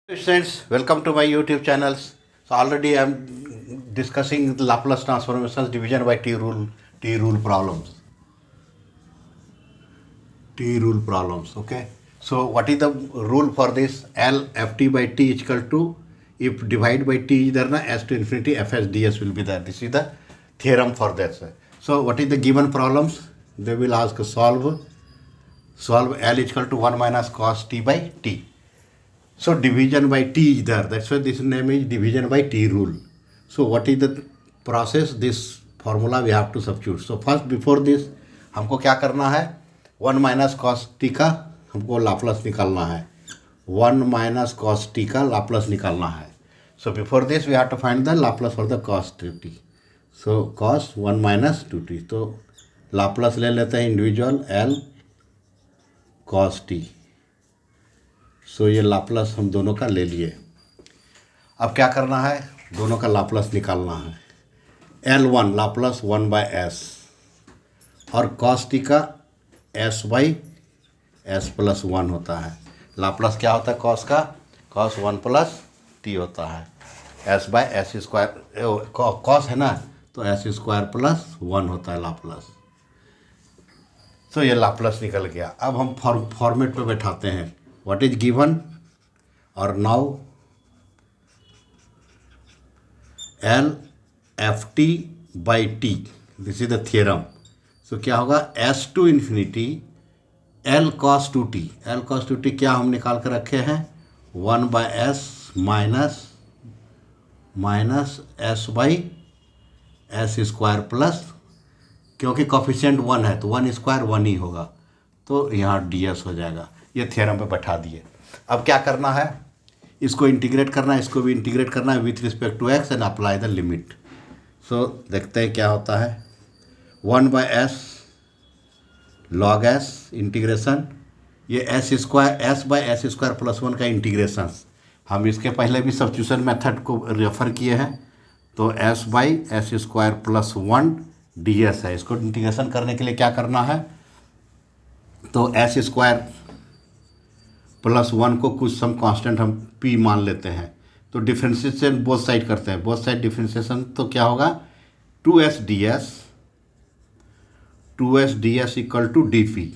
Students, welcome to my YouTube channels. So already I am discussing the Laplace transformations division by T rule problems. T rule problems. Okay. So what is the rule for this? L ft by t is equal to, if divide by t is there na, s to infinity fs ds will be there. This is the theorem for that. So what is the given problems? They will ask solve L is equal to 1 minus cos t by t. So division by t is there. That's why this name is division by t rule. So what is the process? This formula we have to substitute. So first before this हमको क्या करना है? 1 minus cos t का हमको Laplace निकालना है. 1 minus cos t का Laplace निकालना है. So before this we have to find the Laplace for the cos t. So cos 1 minus 2t. तो लाप्लास ले लेते हैं इंडिविजुअल L cos t. सो ये लाप्लास हम दोनों का ले लिए. अब क्या करना है? दोनों का लाप्लास निकालना है. L1 लाप्लास 1 बाय एस और cos t का s बाई एस प्लस 1 होता है. लाप्लास क्या होता है cos का? cos 1 प्लस t होता है. s bye S square cos है ना, तो s स्क्वायर प्लस 1 होता है लाप्लास. तो ये लाप्लास निकल गया. अब हम फॉर्मेट पे बैठाते हैं. What is given or now L ft by t. This is the theorem. So क्या होगा? s to infinity L cos 2t. L cos 2t क्या हम निकाल कर रखे हैं? 1 by s minus s by s square plus, क्योंकि coefficient 1 है तो 1 स्क्वायर 1 ही होगा, तो यहाँ ds हो जाएगा. ये थ्योरम पे बैठा दिए. अब क्या करना है? इसको इंटीग्रेट करना है, इसको भी इंटीग्रेट करना है with respect to X and apply the limit. So देखते हैं क्या होता है. 1 by S log S integration, ये S square S by S square plus 1 का इंटीग्रेशन. हम इसके पहले भी सब्स्टिट्यूशन मेथड को रेफर किए हैं. तो S by S square plus 1 D S है. इसको इंटीग्रेशन करने के लिए क्या करना है? तो एस स्क्वायर प्लस 1 को कुछ सम कांस्टेंट हम p मान लेते हैं. तो डिफ्रेंशिएशन बोथ साइड करते हैं. बोथ साइड डिफ्रेंशिएशन तो क्या होगा? 2s ds equal to dp.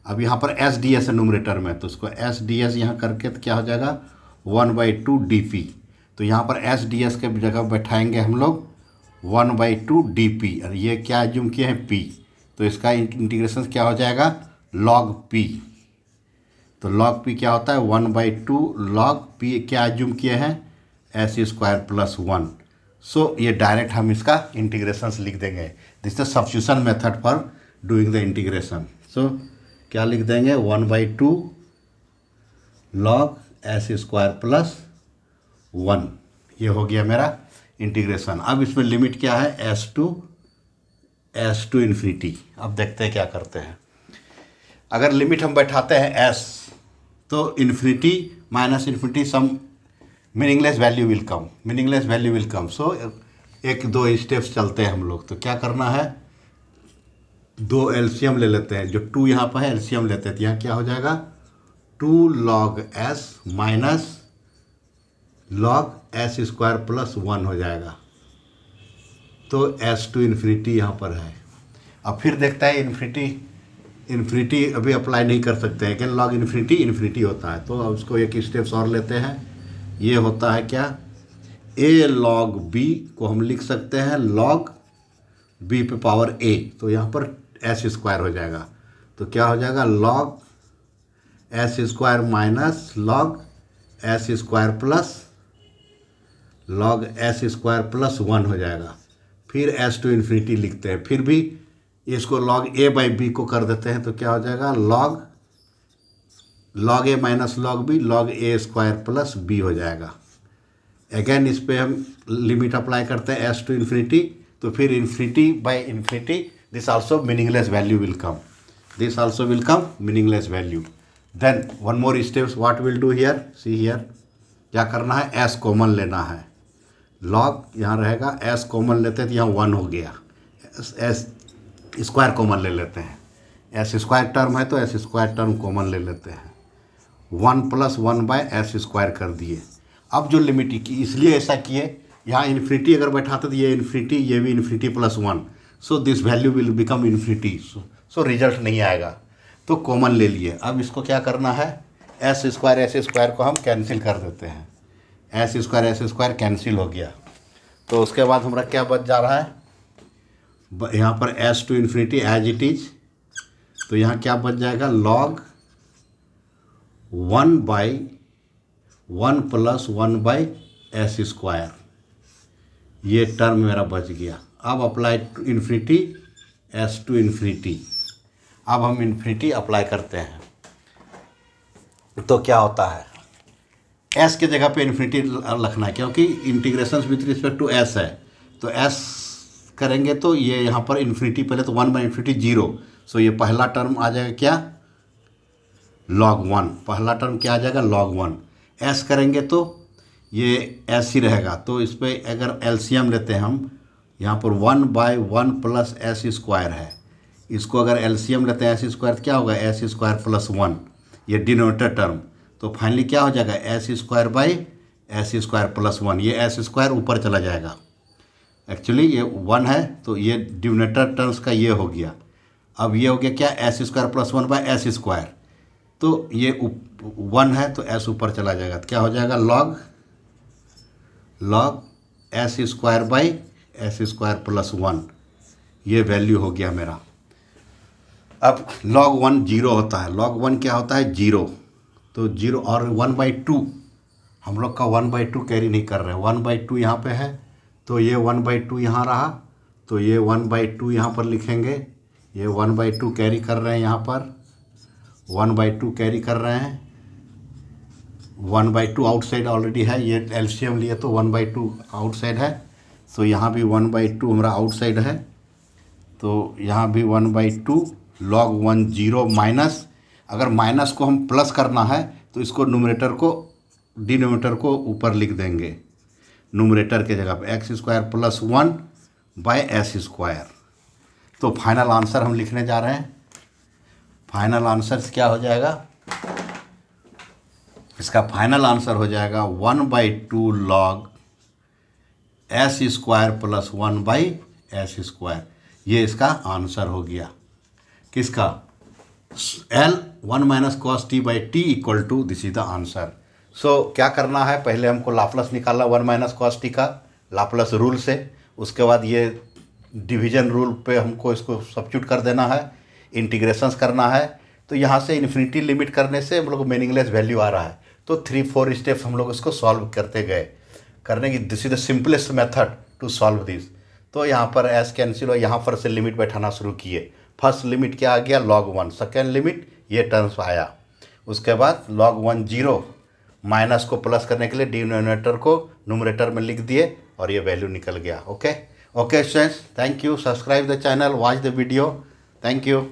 अब यहाँ पर s ds है न्यूमरेटर में, तो उसको s ds यहाँ करके तो क्या हो जाएगा? 1/2 dp. तो यहाँ पर s ds के जगह बैठाएंगे हम लोग 1/2 dp. और ये क्या एज्यूम किए हैं? p. तो इसका इंटीग्रेशन क्या हो जाएगा? log p. तो log p क्या होता है? 1/2 log p क्या एज्यूम किए हैं? S square plus 1. सो ये डायरेक्ट हम इसका इंटीग्रेशंस लिख देंगे. This the substitution method for doing the integration. So क्या लिख देंगे? 1/2 log एस स्क्वायर प्लस 1. ये हो गया मेरा इंटीग्रेशन. अब इसमें लिमिट क्या है? S to infinity. अब देखते हैं क्या करते हैं. अगर लिमिट हम बैठाते हैं s, तो infinity minus infinity some meaningless value will come. So एक दो स्टेप्स चलते हैं हम लोग. तो क्या करना है? 2 एलसीएम ले लेते हैं. जो 2 यहाँ पर है एलसीएम लेते हैं, तो यहाँ क्या हो जाएगा? 2 log s minus log S square plus 1 हो जाएगा. तो s टू इन्फिनिटी यहाँ पर है. अब फिर देखता है इन्फिनिटी अभी अप्लाई नहीं कर सकते हैं, लेकिन log इन्फिनिटी होता है. तो अब उसको एक स्टेप्स और लेते हैं. ये होता है क्या? a log b को हम लिख सकते हैं log b पे पावर a. तो यहाँ पर एस स्क्वायर हो जाएगा. तो क्या हो जाएगा? log S square minus log S square plus log S square plus 1 हो जाएगा. फिर s टू इन्फिनिटी लिखते हैं. फिर भी इसको log a बाई बी को कर देते हैं. तो क्या हो जाएगा? log a minus log b log a square plus b हो जाएगा. अगेन इस पर हम लिमिट अप्लाई करते हैं s टू इन्फिनिटी. तो फिर infinity by infinity this also meaningless value will come. Meaningless value. Then one more steps what will do here. See here क्या करना है? s कॉमन लेना है. log यहाँ रहेगा, s कॉमन लेते हैं तो यहाँ 1 हो गया. s स्क्वायर कॉमन ले लेते हैं. एस स्क्वायर टर्म है तो एस स्क्वायर टर्म कॉमन ले लेते हैं. 1 + 1/s² कर दिए। अब जो लिमिट की इसलिए ऐसा किए, यहाँ इन्फिनिटी अगर बैठाते तो ये इन्फिनिटी, ये भी infinity +1, so this value will become infinity, so result नहीं आएगा, तो कॉमन ले लिए। अब इसको क्या करना है, s² को हम कैंसिल कर देते हैं, s² कैंसिल हो गया। तो उसके बाद हमारा क्या बच जा रहा है, यहाँ पर s to infinity as it is, तो यहाँ क्या बच जाएगा, log 1/1 + 1/s², ये टर्म मेरा बच गया। अब apply to infinity, s to infinity, अब हम इन्फिनिटी अप्लाई करते हैं तो क्या होता है, s के जगह पे इन्फिनिटी रखना है, क्योंकि integration with respect to s है, तो s करेंगे तो ये यहाँ पर इन्फिनिटी, पहले तो 1/∞ 0, सो ये पहला टर्म आ जाएगा क्या, log 1, पहला टर्म क्या आ जाएगा, log 1। s करेंगे तो ये s ही रहेगा, तो इस पर अगर एलसीएम लेते हैं हम, यहाँ पर 1/1 + s² है, इसको अगर एलसीएम लेते हैं s² तो क्या होगा, s² + 1, ये डिनोमिनेटर टर्म, तो फाइनली क्या हो जाएगा, s² + 1, ये s² ऊपर चला जाएगा, एक्चुअली ये 1 है, तो ये डिनोमिनेटर टर्म्स का ये हो गया। अब ये हो गया क्या, s² + 1/s², तो ये 1 है तो s ऊपर चला जाएगा, तो क्या हो जाएगा, log s² + 1, ये वैल्यू हो गया मेरा। अब log 1 0 होता है, log 1 क्या होता है, 0, तो 0 और 1/2, हम लोग का 1/2 कैरी नहीं कर रहे हैं, 1/2 यहाँ पे है, तो ये 1/2 यहाँ रहा, तो ये 1/2 यहाँ पर लिखेंगे, ये 1/2 कैरी कर रहे हैं, यहाँ पर 1/2 कैरी कर रहे हैं, 1/2 आउटसाइड ऑलरेडी है, ये एलसीएम लिए तो 1/2 आउटसाइड है, तो यहाँ भी 1/2 हमारा आउटसाइड है, तो यहाँ भी 1/2 log 1 0 माइनस, अगर माइनस को हम प्लस करना है तो इसको न्यूमरेटर को डिनोमिनेटर को ऊपर लिख देंगे, न्यूमरेटर के जगह पे x² + 1/s²। तो फाइनल आंसर हम लिखने जा रहे हैं, फाइनल आंसर क्या हो जाएगा, इसका फाइनल आंसर हो जाएगा 1/2 log s² + 1/s², ये इसका आंसर हो गया, किसका, L 1 - cos t/t = this is the answer. So क्या करना है, पहले हमको लाप्लास निकालना 1 - cos t का लाप्लास रूल से, उसके बाद ये डिवीजन रूल पे हमको इसको सब्स्टिट्यूट कर देना है, इंटीग्रेशंस करना है, तो यहाँ से इन्फिनिटी लिमिट करने से हम लोग को मीनिंगलेस वैल्यू आ रहा है, तो 3-4 स्टेप्स हम लोग इसको सॉल्व करते गए, करने की this is the simplest method to solve this. तो यहाँ पर एस कैंसिल हो, यहाँ पर से लिमिट बैठाना शुरू किए, फर्स्ट लिमिट क्या आ गया, log 1, सेकेंड लिमिट ये टर्म्स आया, उसके बाद log 1 0, माइनस को प्लस करने के लिए डिनोमिनेटर को न्यूमरेटर में लिख दिए और ये वैल्यू निकल गया। Okay students, thank you, subscribe the channel, watch the video, thank you.